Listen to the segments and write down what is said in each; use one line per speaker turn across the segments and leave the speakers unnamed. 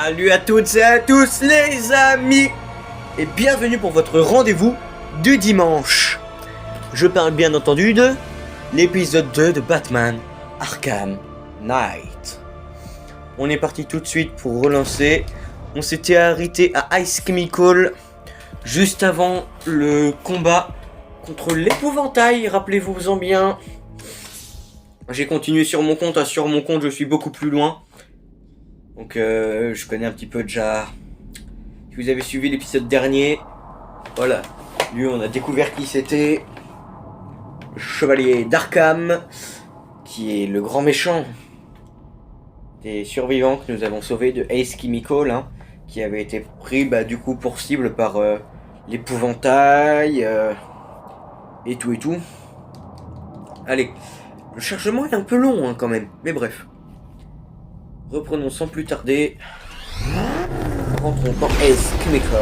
Salut à toutes et à tous les amis et bienvenue pour votre rendez-vous du dimanche. Je parle bien entendu de l'épisode 2 de Batman Arkham Knight. On est parti tout de suite pour relancer. On s'était arrêté à Ice Chemical juste avant le combat contre l'épouvantail, rappelez-vous-en bien. J'ai continué sur mon compte, je suis beaucoup plus loin. Donc je connais un petit peu déjà. Si vous avez suivi l'épisode dernier, voilà. Lui on a découvert qui c'était. Le chevalier d'Arkham, qui est le grand méchant des survivants que nous avons sauvés de Ice Chemical, qui avait été pris du coup pour cible par l'épouvantail et tout. Allez, le chargement est un peu long quand même, mais bref. Reprenons sans plus tarder. Rentrons dans Ice Chemical.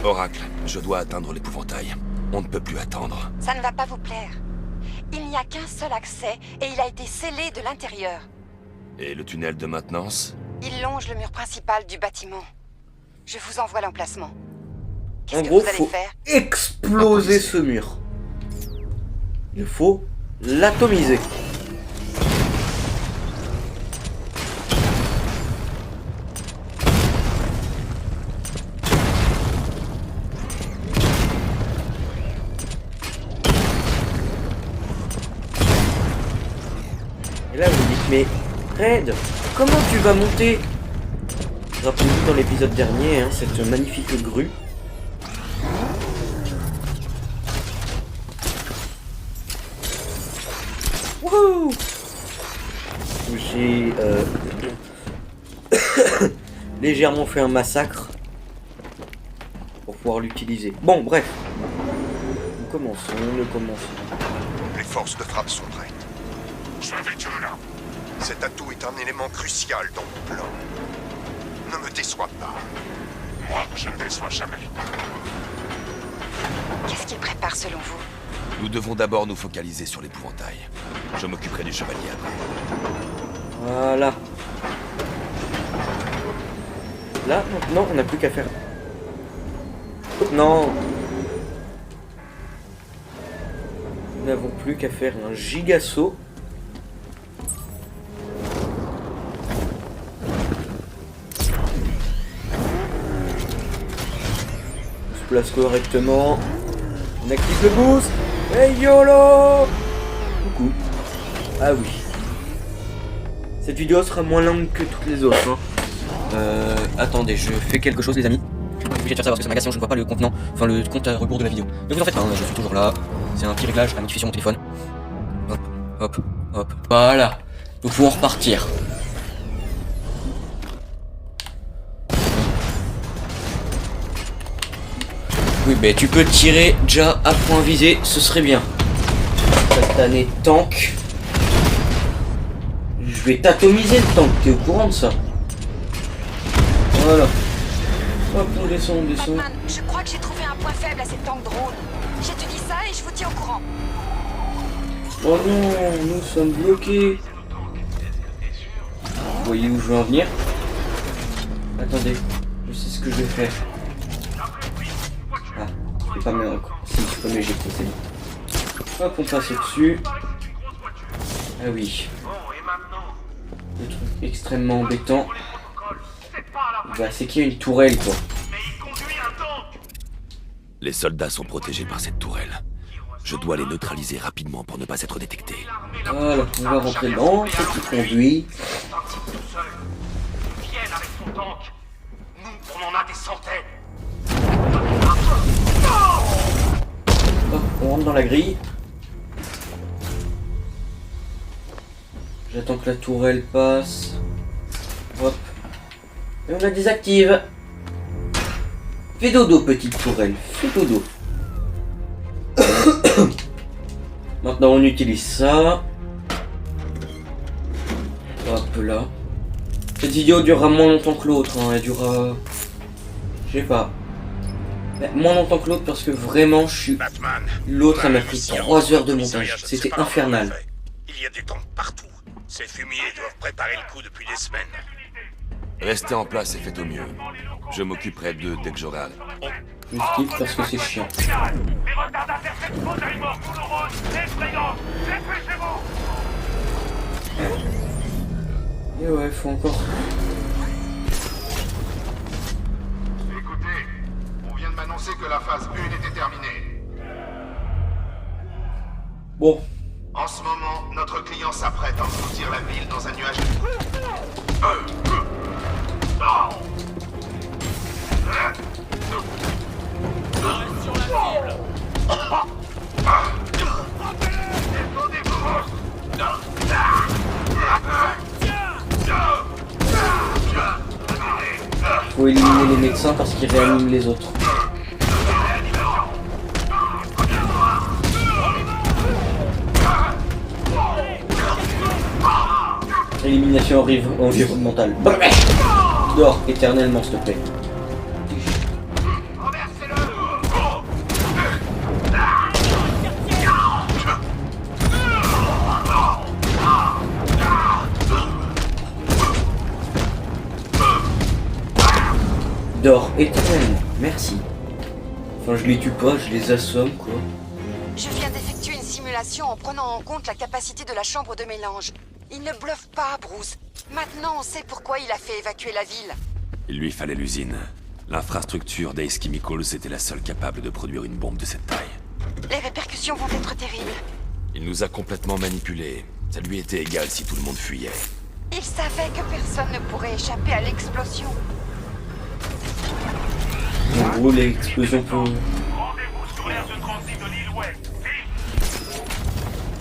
Oracle, je dois atteindre l'épouvantail. On ne peut plus attendre.
Ça ne va pas vous plaire. Il n'y a qu'un seul accès et il a été scellé de l'intérieur.
Et le tunnel de maintenance?
Il longe le mur principal du bâtiment. Je vous envoie l'emplacement.
En
Qu'est-ce que
gros,
vous allez
faut
faire?
exploser ce mur. Il faut l'atomiser. Et là vous dites, mais Red, comment tu vas monter? Rappelez-vous dans l'épisode dernier, cette magnifique grue. Wouhou! J'ai légèrement fait un massacre pour pouvoir l'utiliser. Bon, bref. Nous commençons.
Les forces de frappe sont prêtes. Cet atout est un élément crucial dans mon plan. Ne me déçois pas. Moi, je ne déçois jamais.
Qu'est-ce qu'il prépare selon vous?
Nous devons d'abord nous focaliser sur l'épouvantail. Je m'occuperai du chevalier après.
Voilà. Là, maintenant, on n'a plus qu'à faire... Non. Nous n'avons plus qu'à faire un giga saut. On se place correctement. On active le boost. Hey YOLO! Coucou. Ah oui. Cette vidéo sera moins longue que toutes les autres. Attendez, je fais quelque chose les amis. Je suis obligé de faire ça parce que ça m'agace, sinon je ne vois pas le contenant, enfin le compte à rebours de la vidéo. Ne vous en faites pas, je suis toujours là. C'est un petit réglage à modifier sur mon téléphone. Hop. Voilà. Nous pouvons repartir. Oui, mais tu peux tirer déjà à point visé, ce serait bien. Satané tank. Je vais t'atomiser le tank, t'es au courant de ça? Voilà. Hop, on descend.
Batman, je crois que j'ai trouvé un point faible à ces tanks drôles. Je te dis ça et je vous tiens au courant.
Oh non, nous sommes bloqués. Vous voyez où je veux en venir? Attendez, je sais ce que je vais faire. Ah, je peux pas me... Si, je peux m'éjecter, c'est bon. Hop, on passe au-dessus. Ah oui. Le truc extrêmement embêtant. C'est qu'il y a une tourelle, quoi.
Les soldats sont protégés par cette tourelle. Je dois les neutraliser rapidement pour ne pas être détecté.
Voilà, on va rentrer dans ce qui conduit.
Vienne avec son tank. Nous, on en a des centaines.
Hop, on rentre dans la grille. J'attends que la tourelle passe. Hop. Et on la désactive. Fais dodo, petite tourelle. Fais dodo. Maintenant, on utilise ça. Hop là. Cette vidéo durera moins longtemps que l'autre. Elle durera... Je sais pas. Moins longtemps que l'autre parce que vraiment, je suis...
Batman,
L'autre, elle m'a pris 3 heures de montage. C'était infernal.
Il y a des tanks partout.
Ces fumiers doivent préparer le coup depuis des semaines.
Restez en place et faites au mieux. Je m'occuperai d'eux dès que j'aurai...
Je skip parce que c'est chiant.
Les retardataires cette faute à mort douloureuse, effrayante. Dépêchez-vous.
Et ouais, faut encore.
Écoutez, on vient de m'annoncer que la phase 1 était terminée.
Bon,
En ce moment, notre client s'apprête à engloutir la ville dans un nuage.
faut éliminer les médecins parce qu'ils réaniment les autres. Élimination environnementale. Dors éternellement, s'il te plaît. Dors éternellement, merci. Enfin, je les tue pas, je les assomme, quoi.
Je viens d'effectuer une simulation en prenant en compte la capacité de la chambre de mélange. Il ne bluffe pas, Bruce. Maintenant, on sait pourquoi il a fait évacuer la ville.
Il lui fallait l'usine. L'infrastructure d'Ace Chemicals était la seule capable de produire une bombe de cette taille.
Les répercussions vont être terribles.
Il nous a complètement manipulés. Ça lui était égal si tout le monde fuyait.
Il savait que personne ne pourrait échapper à l'explosion.
En gros, l'explosion peut...
Rendez-vous sur l'aire de transit de l'île Ouest. Vite.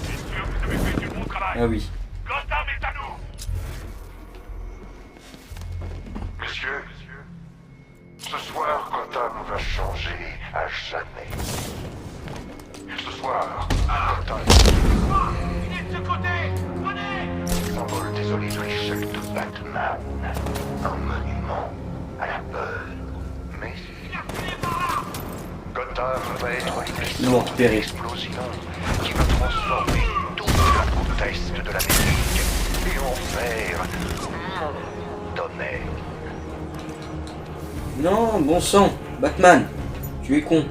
C'est sûr que vous avez fait du bon travail.
Ah oui.
Gotham est à nous.
Messieurs, ce soir, Gotham va changer à jamais. Ce soir, Gotham,
Venez de ce côté. Venez.
symbole désolé de l'échec de Batman, un monument à la peur. Mais Gotham va être
Ils l'ont
l'épicentre
repéré.
d'une explosion qui va transformer toute la côte est de l'Amérique et en faire mon domaine.
Non, bon sang, Batman, tu es con.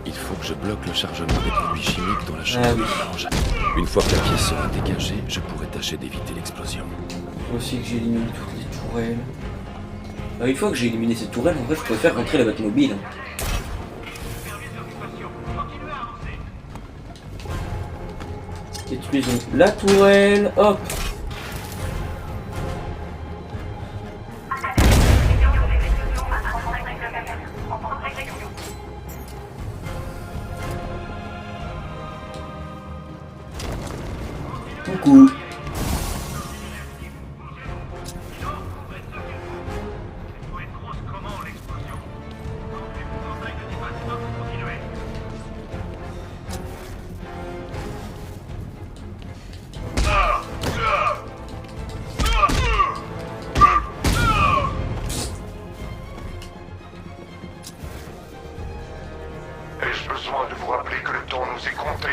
Il faut que je bloque le chargement des produits chimiques dans la chambre
Ah
de
oui.
mélange. Une fois que la pièce sera dégagée, je pourrai tâcher d'éviter l'explosion.
Faut aussi que j'élimine toutes les tourelles. Une fois que j'ai éliminé cette tourelle, en vrai, je préfère rentrer la Batmobile. Détruisons la tourelle, hop. Coucou.
Ai-je besoin de vous rappeler que le temps nous est compté?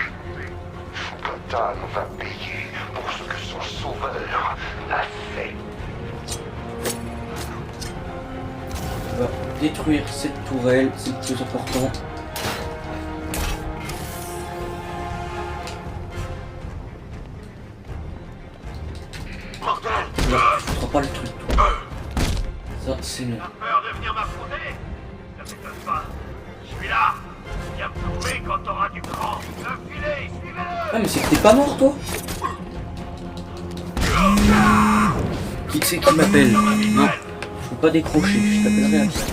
Gotham va payer pour ce que son sauveur a fait.
On va détruire cette tourelle, c'est le plus important. Non, tu feras pas le truc, toi. Ça, c'est non.
Peur de venir m'affronter? Ne m'étonne pas. Je suis là. Viens me trouver quand t'auras du cran. Le filet, suivez-le.
Ah, mais c'est que t'es pas mort, toi? Qui c'est qui m'appelle? Non, je peux pas décrocher, je t'appellerai après.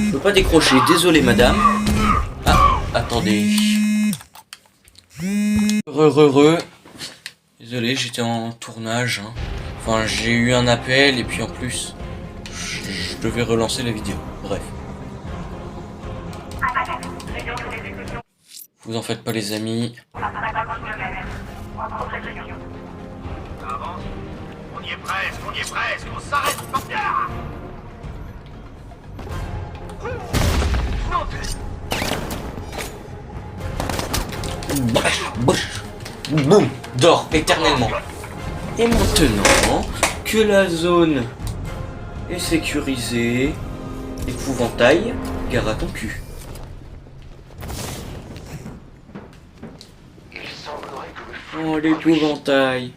Je peux pas décrocher, désolé madame. Ah, attendez. Désolé, j'étais en tournage. Hein. Enfin, j'ai eu un appel et puis en plus, je devais relancer la vidéo. Bref. Vous en faites pas les amis.
Ça avance. On y est presque, on s'arrête pas.
boum, dort éternellement. Et maintenant que la zone est sécurisée, épouvantail, gare à ton cul.
Il semblerait que le
Oh l'épouvantail.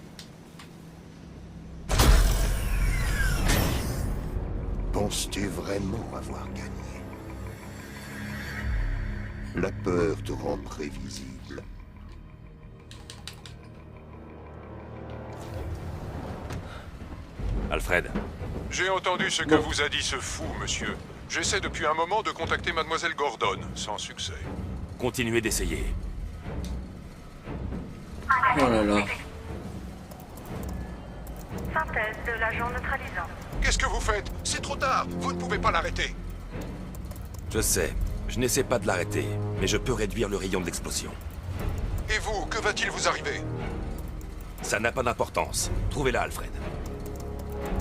Penses-tu vraiment avoir gagné? La peur te rend prévisible.
Alfred,
J'ai entendu ce que vous a dit ce fou, monsieur. J'essaie depuis un moment de contacter Mademoiselle Gordon, sans succès.
continuez d'essayer.
Oh là là.
Synthèse de l'agent neutralisant.
Qu'est-ce que vous faites? C'est trop tard. Vous ne pouvez pas l'arrêter.
Je sais, je n'essaie pas de l'arrêter, mais je peux réduire le rayon de l'explosion.
Et vous, que va-t-il vous arriver?
Ça n'a pas d'importance. Trouvez-la, Alfred.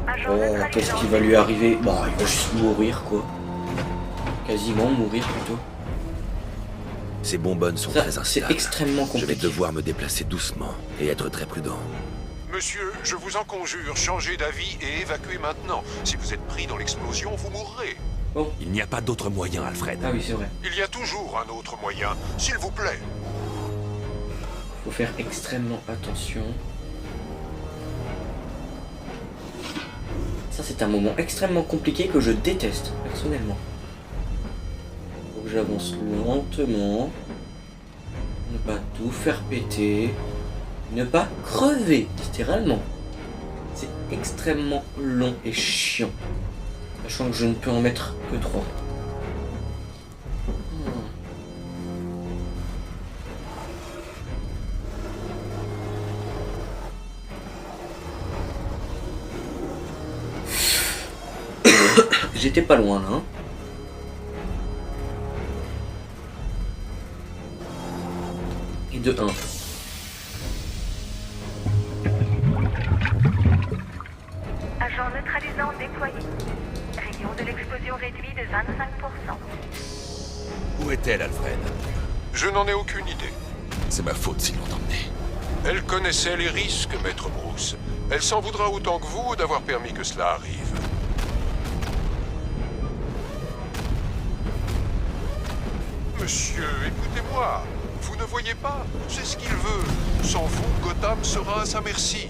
Agent
Oh,
neutralisant.
qu'est-ce qui va lui arriver? Bah, il va juste mourir, quoi. Quasiment mourir, plutôt.
Ces bonbonnes sont
Ça,
très
c'est
instables.
extrêmement
Je vais
compliqué.
devoir me déplacer doucement et être très prudent.
Monsieur, je vous en conjure, changez d'avis et évacuez maintenant. Si vous êtes pris dans l'explosion, vous mourrez.
Il n'y a pas d'autre moyen, Alfred.
Ah oui, c'est vrai.
Il y a toujours un autre moyen, s'il vous plaît.
Faut faire extrêmement attention. Ça, c'est un moment extrêmement compliqué que je déteste, personnellement. Faut que j'avance lentement. Ne pas tout faire péter. Ne pas crever, littéralement. C'est extrêmement long et chiant. Sachant que je ne peux en mettre que 3. J'étais pas loin là. Hein. Et de 1.
Agent neutralisant déployé. Rayon de l'explosion réduit de 25%.
Où est-elle, Alfred?
Je n'en ai aucune idée.
C'est ma faute s'ils l'ont emmenée.
Elle connaissait les risques, Maître Bruce. Elle s'en voudra autant que vous d'avoir permis que cela arrive. Monsieur, écoutez-moi. Vous ne voyez pas? C'est ce qu'il veut. Sans vous, Gotham sera à sa merci.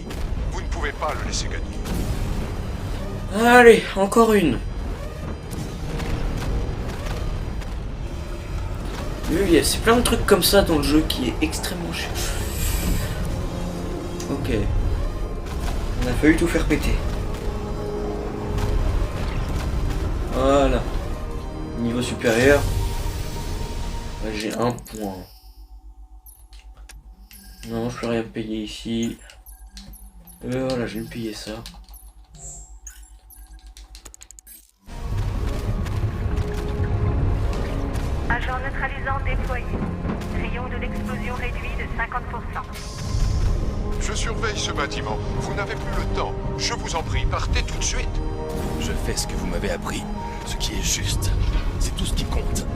Vous ne pouvez pas le laisser gagner.
Allez, encore une. Oui, c'est plein de trucs comme ça dans le jeu qui est extrêmement chiant. Ok. On a failli tout faire péter. Voilà. Niveau supérieur. J'ai un point. Non, je peux rien payer ici. Voilà, je vais me payer ça.
Agent neutralisant déployé. Rayon de l'explosion réduit de 50%.
Je surveille ce bâtiment. Vous n'avez plus le temps. Je vous en prie, partez tout de suite.
Je fais ce que vous m'avez appris. Ce qui est juste. C'est tout ce qui compte.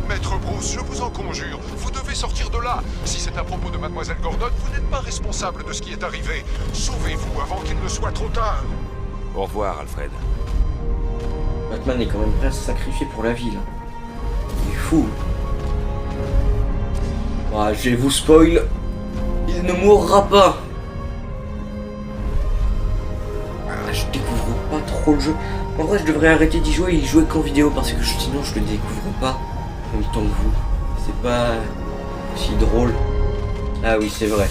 Maître Bruce, je vous en conjure, vous devez sortir de là. Si c'est à propos de Mademoiselle Gordon, vous n'êtes pas responsable de ce qui est arrivé. Sauvez-vous avant qu'il ne soit trop tard.
Au revoir, Alfred.
Batman est quand même prêt à se sacrifier pour la ville. Il est fou. Ah, je vais vous spoil. Il ne mourra pas. Ah, je découvre pas trop le jeu. En vrai, je devrais arrêter d'y jouer et y jouer qu'en vidéo parce que sinon je le découvre pas en même temps que vous. C'est pas si drôle. Ah oui, c'est vrai.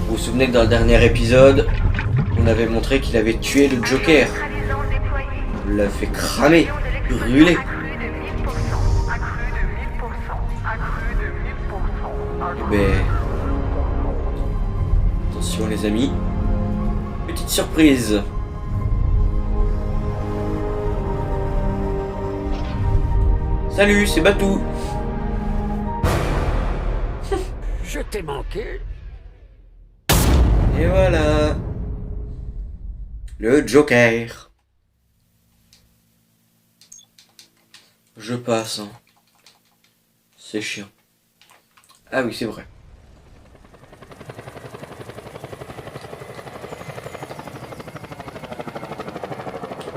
Vous vous souvenez que dans le dernier épisode, on avait montré qu'il avait tué le Joker.
Neutralisant déployé.
On l'a fait cramer,
Rayon de l'explosion
brûler.
accru de 1000%. Accru de 1000%. Accru de 1000%.
Eh ben... Attention les amis. Petite surprise. Salut, c'est Batou.
Je t'ai manqué.
Et voilà. Le Joker. Je passe. Hein. C'est chiant. Ah oui, c'est vrai.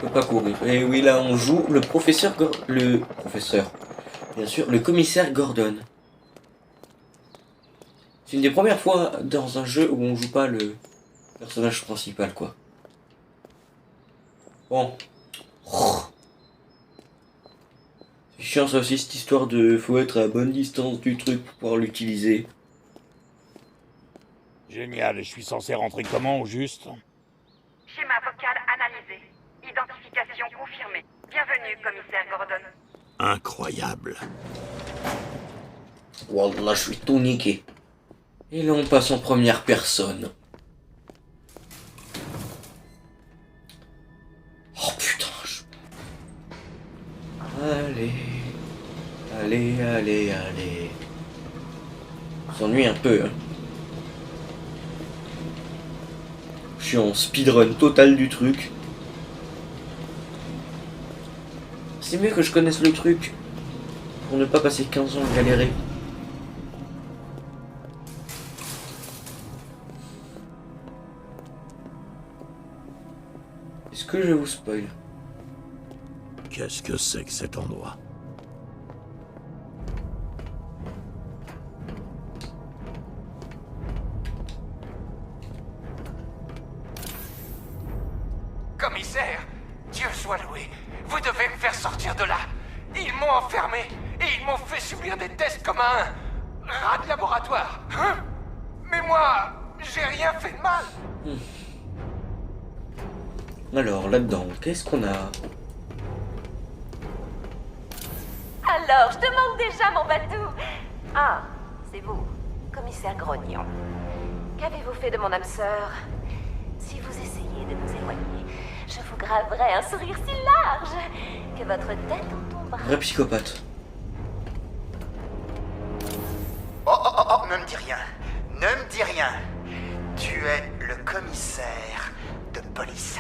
peut pas courir. Et oui, là, on joue le professeur... Le professeur. Bien sûr, le commissaire Gordon. C'est une des premières fois dans un jeu où on joue pas le personnage principal, quoi. Bon. C'est chiant ça aussi, cette histoire de... Faut être à bonne distance du truc pour pouvoir l'utiliser.
Génial, et je suis censé rentrer comment au juste?
Schéma vocal analysé. Identification confirmée. Bienvenue, commissaire Gordon.
Incroyable.
Wallah, je suis tout niqué. Et là, on passe en première personne. Oh putain. Allez. Allez, allez, allez. On s'ennuie un peu, hein. Je suis en speedrun total du truc. C'est mieux que je connaisse le truc pour ne pas passer 15 ans à galérer. Est-ce que je vous spoil?
Qu'est-ce que c'est que cet endroit?
Commissaire, Dieu soit loué, vous devez me faire sortir de là. Ils m'ont enfermé et ils m'ont fait subir des tests comme un rat de laboratoire. Hein? Mais moi, j'ai rien fait de mal.
Alors, là-dedans, qu'est-ce qu'on a?
Alors, je demande déjà mon bateau. Ah, c'est vous, commissaire Grognon. Qu'avez-vous fait de mon âme sœur? Si vous essayez de nous éloigner, je vous graverai un sourire si large que votre tête en tombera.
Vrai psychopathe.
Oh, ne me dis rien. Ne me dis rien. Tu es le commissaire de police.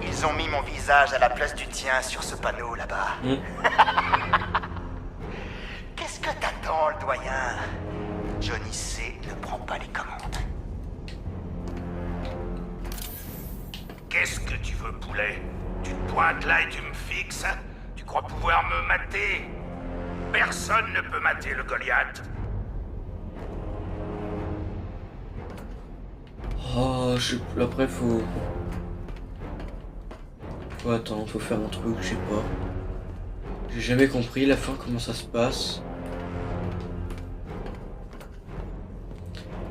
Ils ont mis mon visage à la place du tien sur ce panneau là-bas. Qu'est-ce que t'attends, le doyen? Johnny C ne prend pas les commandes.
Qu'est-ce que tu veux, poulet? Tu te pointes là et tu me fixes? Tu crois pouvoir me mater? Personne ne peut mater le Goliath.
Oh, après, faut attendre, faut faire un truc, je sais pas. J'ai jamais compris la fin, comment ça se passe.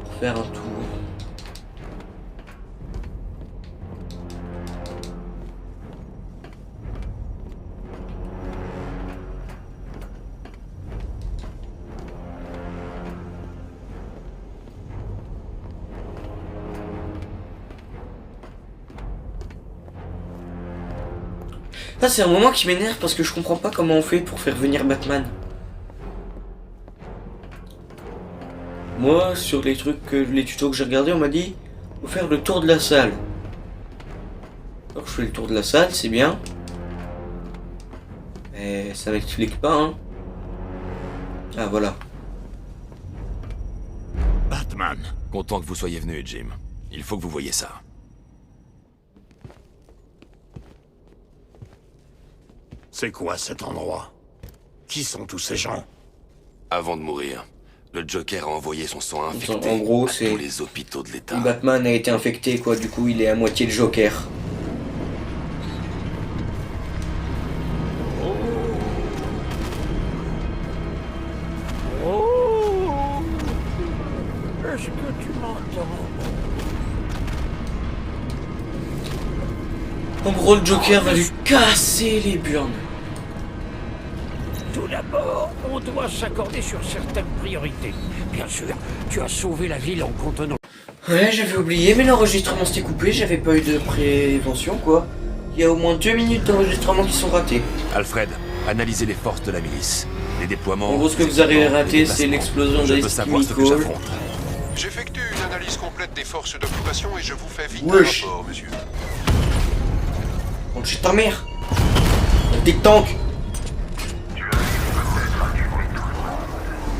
Pour faire un tour. Ça c'est un moment qui m'énerve parce que je comprends pas comment on fait pour faire venir Batman. Moi, sur les trucs, les tutos que j'ai regardés, on m'a dit faut faire le tour de la salle. Alors je fais le tour de la salle, c'est bien. Mais ça m'explique pas, hein. Ah voilà.
Batman.
Content que vous soyez venu, Jim. Il faut que vous voyiez ça.
C'est quoi cet endroit? Qui sont tous ces gens?
Avant de mourir, le Joker a envoyé son sang infecté
En gros,
à
c'est
tous les hôpitaux de l'État.
Batman a été infecté, quoi. Du coup, il est à moitié le Joker.
Est-ce que tu m'entends?
En gros, le Joker va lui casser les burnes.
Tout d'abord, on doit s'accorder sur certaines priorités. Bien sûr, tu as sauvé la ville en contenant...
Ouais, j'avais oublié, mais l'enregistrement s'était coupé, j'avais pas eu de prévention, quoi. Il y a au moins 2 minutes d'enregistrement qui sont ratées.
Alfred, analysez les forces de la milice. Les déploiements...
En gros, ce que vous avez raté, c'est l'explosion
Je
des
veux savoir ce que j'affronte.
J'effectue une analyse complète des forces d'occupation et je vous fais vite un
Wesh.
rapport, monsieur.
On chez ta mère. Des tanks.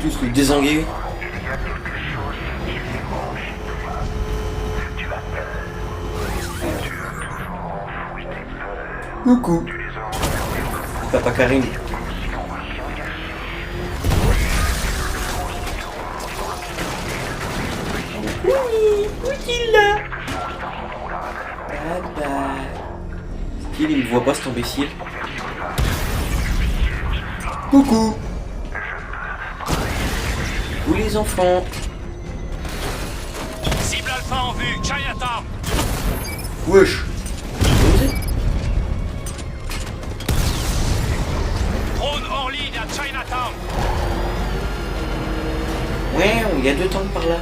Tous le désanguer.
Il y a quelque chose qui démange toi. Tu as peur. Tu as toujours enfoui tes peurs.
Coucou. Papa Karine. Oui, il là. Bye bye. Il me voit pas cet imbécile. Coucou. Où les enfants?
Cible Alpha en vue, Chinatown.
Wesh.
Drone en ligne à Chinatown.
Ouais, il y a 2 tanks par là.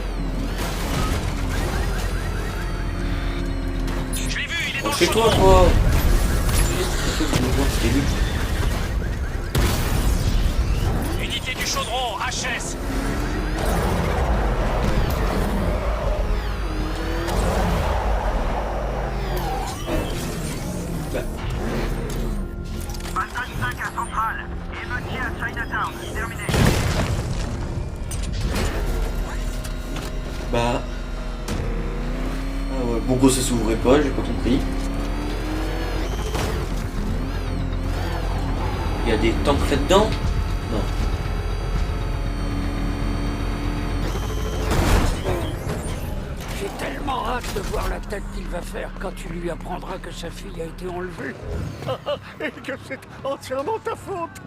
Je l'ai vu, il est dans le
Chez toi,
chaudron.
toi. C'était lui.
Unité du chaudron, HS.
Passage 5 à Centrale. Émeutier à Chinatown. Terminé.
Bah. Ah ouais, pourquoi ça s'ouvrait pas, j'ai pas compris. Il y a des tanks là-dedans? Non.
J'ai tellement hâte de voir la tête qu'il va faire quand tu lui apprendras que sa fille a été enlevée. Et que c'est entièrement ta faute.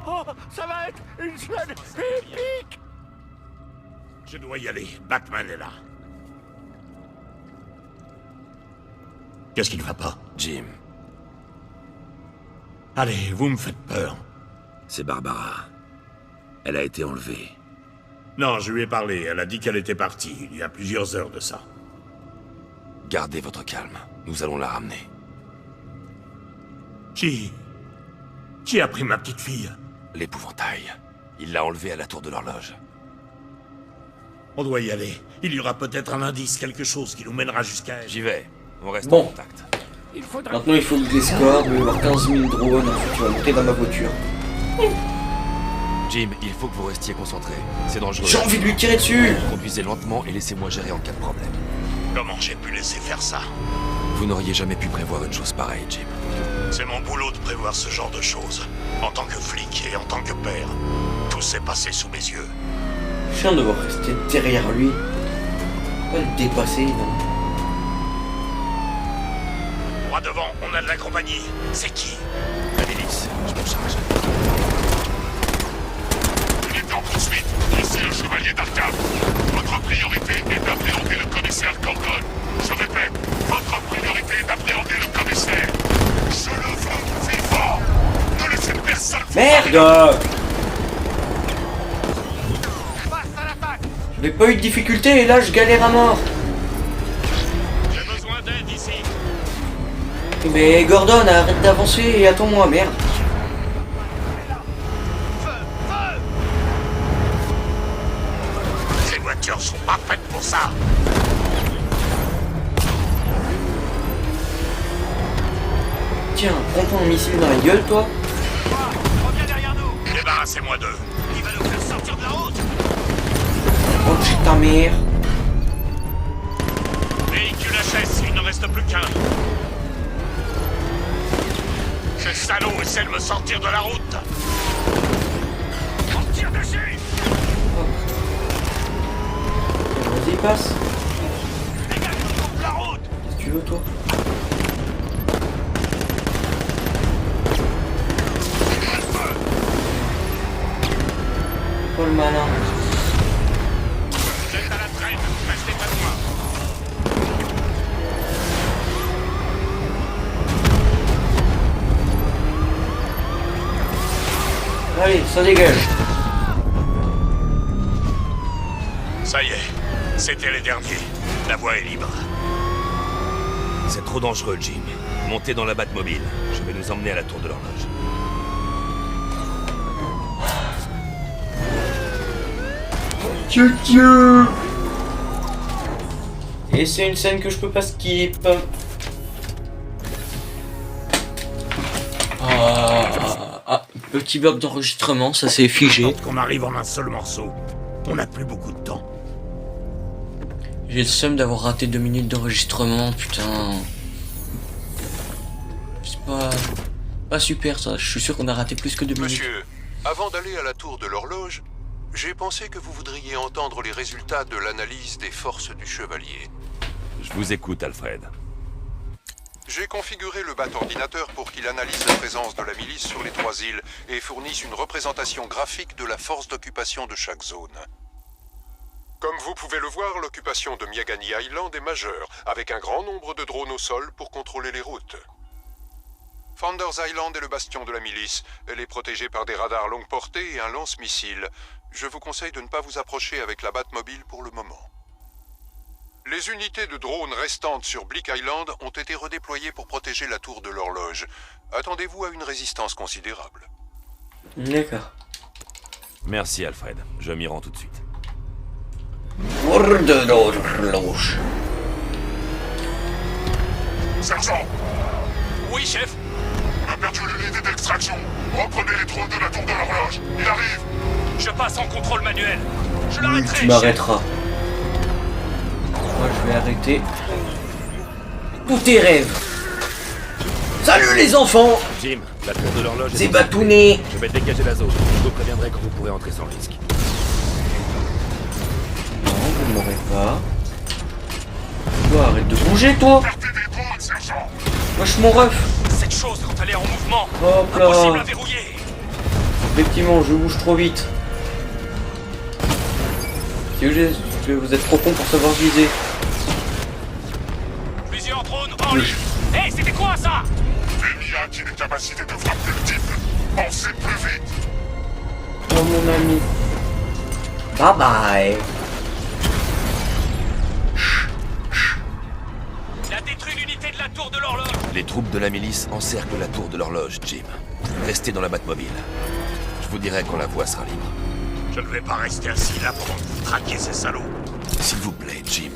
Oh, ça va être une scène épique.
Je dois y aller, Batman est là. Qu'est-ce qui ne va pas?
Jim,
Allez, vous me faites peur.
c'est Barbara. Elle a été enlevée.
Non, je lui ai parlé, elle a dit qu'elle était partie, il y a plusieurs heures de ça.
Gardez votre calme. Nous allons la ramener.
Qui a pris ma petite fille?
L'épouvantail. Il l'a enlevée à la tour de l'horloge.
On doit y aller. Il y aura peut-être un indice, quelque chose qui nous mènera jusqu'à elle.
J'y vais. On reste
Bon.
en contact.
Il faudra...
Maintenant il faut que je l'escorte, il va y avoir 15 000 drones, ensuite tu vas monter dans ma voiture.
Jim, il faut que vous restiez concentré. C'est dangereux.
J'ai envie de lui tirer dessus!
Conduisez lentement et laissez-moi gérer en cas de problème.
Comment j'ai pu laisser faire ça?
Vous n'auriez jamais pu prévoir une chose pareille, Jim.
C'est mon boulot de prévoir ce genre de choses. En tant que flic et en tant que père. Tout s'est passé sous mes yeux.
Je viens de devoir rester derrière lui. Pas le dépasser, non.
Droit devant, on a de la compagnie. C'est qui?
La milice, je m'en charge.
Il est en poursuite. Ici le chevalier d'Arkham. Votre priorité est d'appréhender le commissaire Gordon. Je répète, votre priorité est d'appréhender le commissaire. Je le veux vivant. Ne laissez personne vous
Merde! J'avais pas eu de difficulté et là je galère à mort.
J'ai besoin d'aide ici.
Mais Gordon, arrête d'avancer et attends-moi, merde.
Ces voitures sont pas faites pour ça.
Tiens, prends ton missile dans la gueule, toi.
Reviens derrière nous. Débarrassez-moi d'eux. Il va nous faire sortir de la route.
Oh, j'ai ta mère.
Véhicule HS, il ne reste plus qu'un. Ces salauds essaient de me sortir de la route. On tire dessus.
Vas-y, passe.
Les gars, ils coupent la route.
Qu'est-ce que tu veux, toi? Oh le malin.
Vous êtes à la traîne, restez pas loin.
Allez, ça dégage.
Ça y est, c'était les derniers. La voie est libre.
C'est trop dangereux, Jim. Montez dans la Batmobile. Je vais nous emmener à la tour de l'horloge.
Et c'est une scène que je peux pas skip. Petit bug d'enregistrement, ça s'est figé.
Quand on arrive en un seul morceau, on n'a plus beaucoup de temps.
J'ai le seum d'avoir raté 2 minutes d'enregistrement, putain. C'est pas super ça. Je suis sûr qu'on a raté plus que 2 minutes.
Monsieur, avant d'aller à la tour de l'horloge, j'ai pensé que vous voudriez entendre les résultats de l'analyse des forces du chevalier.
Je vous écoute, Alfred.
J'ai configuré le bat-ordinateur pour qu'il analyse la présence de la milice sur les 3 îles et fournisse une représentation graphique de la force d'occupation de chaque zone. Comme vous pouvez le voir, l'occupation de Miagani Island est majeure, avec un grand nombre de drones au sol pour contrôler les routes. Founders Island est le bastion de la milice. Elle est protégée par des radars longue portée et un lance-missile. Je vous conseille de ne pas vous approcher avec la Batmobile pour le moment. Les unités de drones restantes sur Bleak Island ont été redéployées pour protéger la tour de l'horloge. Attendez-vous à une résistance considérable.
D'accord.
Merci, Alfred. Je m'y rends tout de suite.
Tour de l'horloge.
Sergent,
Oui, chef.
on a perdu l'unité d'extraction. Reprenez les drones de la tour de l'horloge. Il arrive.
Je passe en contrôle manuel. Je
Oui,
l'arrêterai,
tu
chef.
m'arrêteras. Moi je vais arrêter tous tes rêves. Salut les enfants.
Jim, la tour de l'horloge
C'est
est...
Batouné.
Je vais dégager la zone. Je vous préviendrai quand vous pourrez entrer sans risque.
Non, vous ne m'aurez pas. Toi, arrête de bouger, toi.
Partez des drones, sergent.
Wesh, mon ref.
Cette chose, quand elle est en mouvement,
Hop
impossible à
là.
verrouiller.
Effectivement, je bouge trop vite. Que vous êtes trop con pour savoir viser.
Plusieurs drones en ligne. Hé, c'était quoi ça?
Enya qui a des capacités de frappe multiples. Pensez plus vite.
Oh mon ami. Bye bye.
Il a détruit l'unité de la tour de l'horloge.
Les troupes de la milice encerclent la tour de l'horloge, Jim. Restez dans la Batmobile. Je vous dirai quand la voie sera libre.
Je ne vais pas rester assis là pendant que vous traquez ces salauds.
S'il vous plaît, Jim.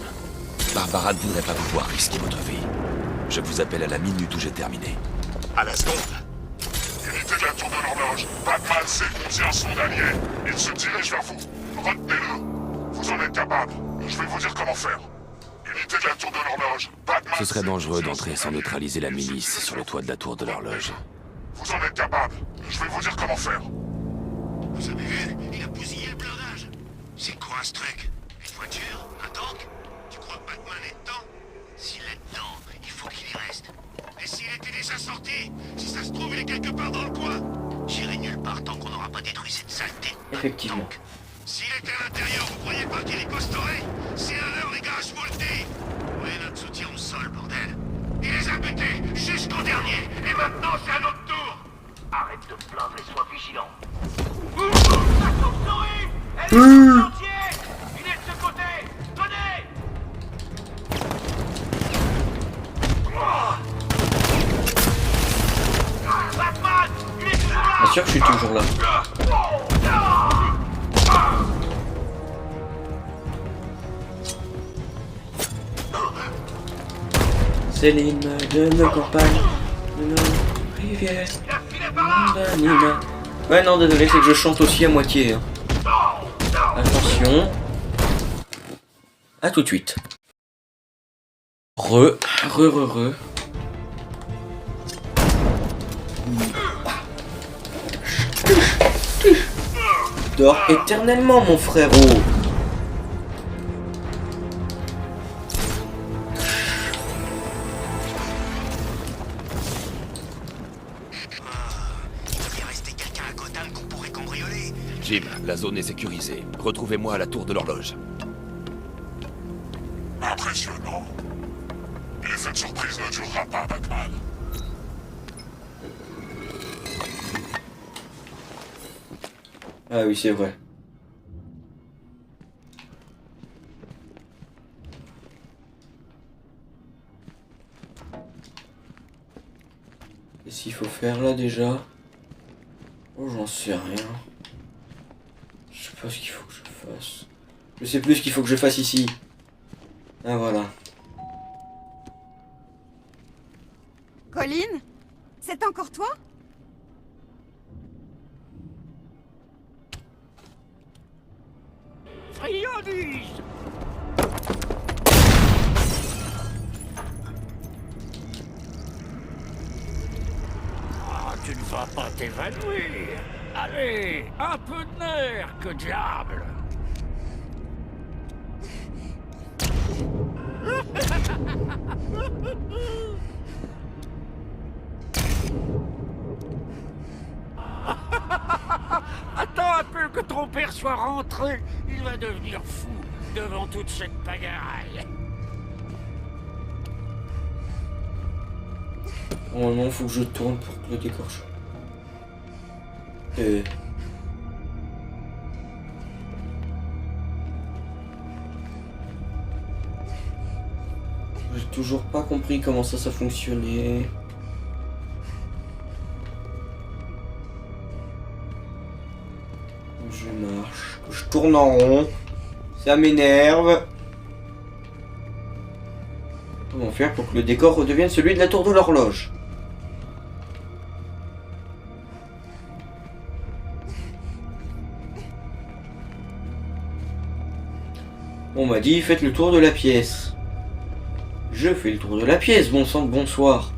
Barbara ne voudrait pas vous voir risquer votre vie. Je vous appelle à la minute où j'ai terminé.
À la seconde.
Unité de la tour de l'horloge. Batman sait contient son allié. Il se dirige vers vous. Retenez-le. Vous en êtes capable. Je vais vous dire comment faire. Unité de la tour de l'horloge. Batman
Ce serait
sait
dangereux
contient
d'entrer
son
sans
allié.
neutraliser la milice sur le toit de la tour de l'horloge.
Vous en êtes capable. Je vais vous dire comment faire.
Vous avez vu? Il a bousillé le blindage. C'est quoi ce truc? Une voiture? Un tank? Tu crois que Batman est dedans? S'il est dedans, il faut qu'il y reste. Et s'il était déjà sorti? Si ça se trouve, il est quelque part dans le coin. J'irai nulle part tant qu'on n'aura pas détruit cette saleté.
Effectivement.
Donc, s'il était à l'intérieur, vous croyez pas qu'il est costoré? C'est à l'heure, les gars, je vous le dis. Oui, notre soutien au sol, bordel. Il les a butés jusqu'au dernier. Et maintenant, c'est à notre tour. Arrête de te plaindre et sois vigilant. La chauve-souris! Elle est en chantier! Il est de ce côté! Tenez! Batman! Il est toujours là!
Bien sûr que je suis toujours là. Céline de nos campagnes, de nos rivières, d'Anima. Ouais, non, désolé, c'est que je chante aussi à moitié. Hein. Attention. À tout de suite. Re. Dors éternellement, mon frérot.
Jim, la zone est sécurisée. Retrouvez-moi à la tour de l'horloge.
Impressionnant. L'effet de surprise ne durera pas, Batman.
Ah oui, c'est vrai. Qu'est-ce qu'il faut faire là déjà? Oh, j'en sais rien. Je sais pas ce qu'il faut que je fasse. Je sais plus ce qu'il faut que je fasse ici. Ah voilà.
Colin? C'est encore toi?
Friandise! tu ne vas pas t'évanouir. Allez, un peu de nerf, que diable. Attends un peu que ton père soit rentré. Il va devenir fou devant toute cette pagaille.
Normalement, faut que je tourne pour que le décor change. J'ai toujours pas compris comment ça fonctionnait. Je marche, je tourne en rond, ça m'énerve. Comment faire pour que le décor redevienne celui de la tour de l'horloge? On m'a dit faites le tour de la pièce. Je fais le tour de la pièce, bon sang de bonsoir.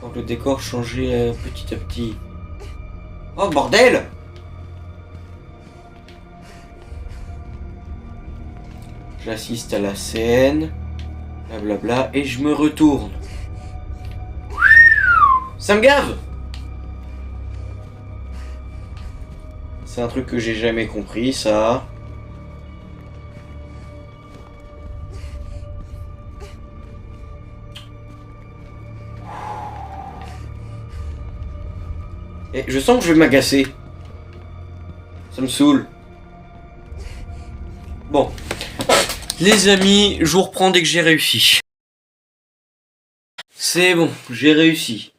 Donc le décor changeait petit à petit. Oh bordel! J'assiste à la scène. Blablabla, et je me retourne. Ça me gave! C'est un truc que j'ai jamais compris, ça. Et je sens que je vais m'agacer. Ça me saoule. Bon. Les amis, je vous reprends dès que j'ai réussi. C'est bon, j'ai réussi.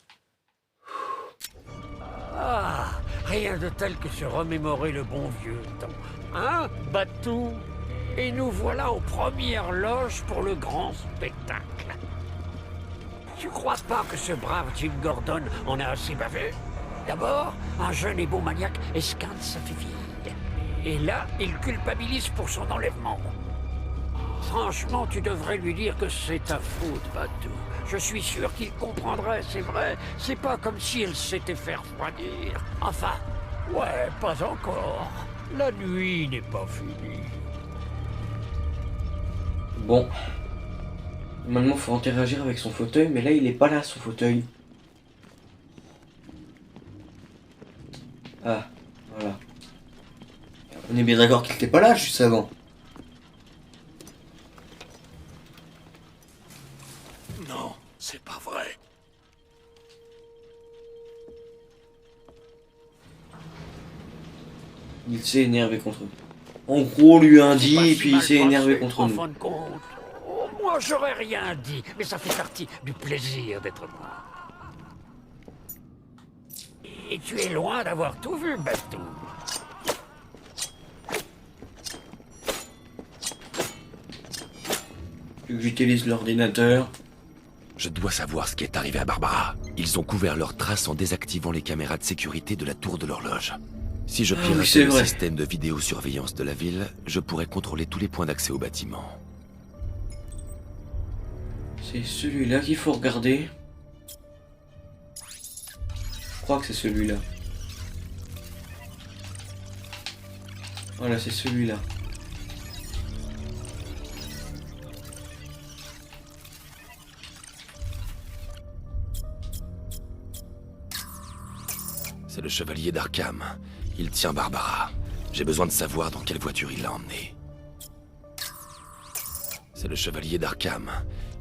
Ah, rien de tel que se remémorer le bon vieux temps. Hein, Batou? Et nous voilà aux premières loges pour le grand spectacle. Tu crois pas que ce brave Jim Gordon en a assez bavé? D'abord, un jeune et beau maniaque esquinte sa fille. Et là, il culpabilise pour son enlèvement. Franchement, tu devrais lui dire que c'est ta faute, Batou. Je suis sûr qu'il comprendrait, c'est vrai. C'est pas comme si elle s'était fait refroidir. Enfin, ouais, pas encore. La nuit n'est pas finie.
Bon. Normalement, faut interagir avec son fauteuil, mais là, il est pas là, son fauteuil. Ah, voilà. On est bien d'accord qu'il était pas là juste avant.
Non, c'est pas vrai.
Il s'est énervé contre nous. En gros, on lui a dit, et puis il s'est énervé contre
en
nous.
fin de compte, moi j'aurais rien dit, mais ça fait partie du plaisir d'être moi. Et tu es loin d'avoir tout vu, Batou.
Tu veux que j'utilise l'ordinateur?
Je dois savoir ce qui est arrivé à Barbara. Ils ont couvert leurs traces en désactivant les caméras de sécurité de la tour de l'horloge. Si je pirate le système de vidéosurveillance de la ville, je pourrais contrôler tous les points d'accès au bâtiment.
C'est celui-là qu'il faut regarder. Je crois que c'est celui-là. Voilà, c'est celui-là.
C'est le chevalier d'Arkham. Il tient Barbara. J'ai besoin de savoir dans quelle voiture il l'a emmenée. C'est le chevalier d'Arkham.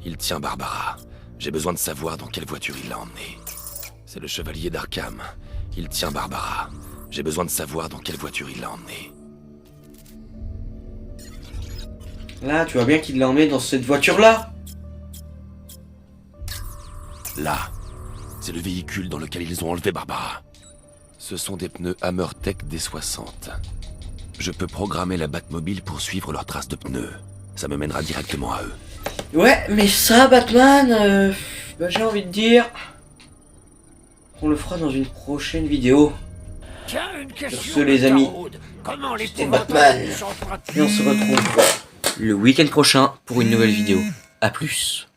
Il tient Barbara. J'ai besoin de savoir dans quelle voiture il l'a emmenée. C'est le chevalier d'Arkham. Il tient Barbara. J'ai besoin de savoir dans quelle voiture il l'a emmenée.
Là, tu vois bien qu'il l'a emmené dans cette voiture-là.
Là, c'est le véhicule dans lequel ils ont enlevé Barbara. Ce sont des pneus HammerTech D60. Je peux programmer la Batmobile pour suivre leurs traces de pneus. Ça me mènera directement à eux.
Ouais, mais ça, Batman, j'ai envie de dire... On le fera dans une prochaine vidéo.
Tiens, une question.
Sur ce, les amis,
comment les
c'était Batman. Et on se retrouve le week-end prochain pour une nouvelle vidéo. A plus.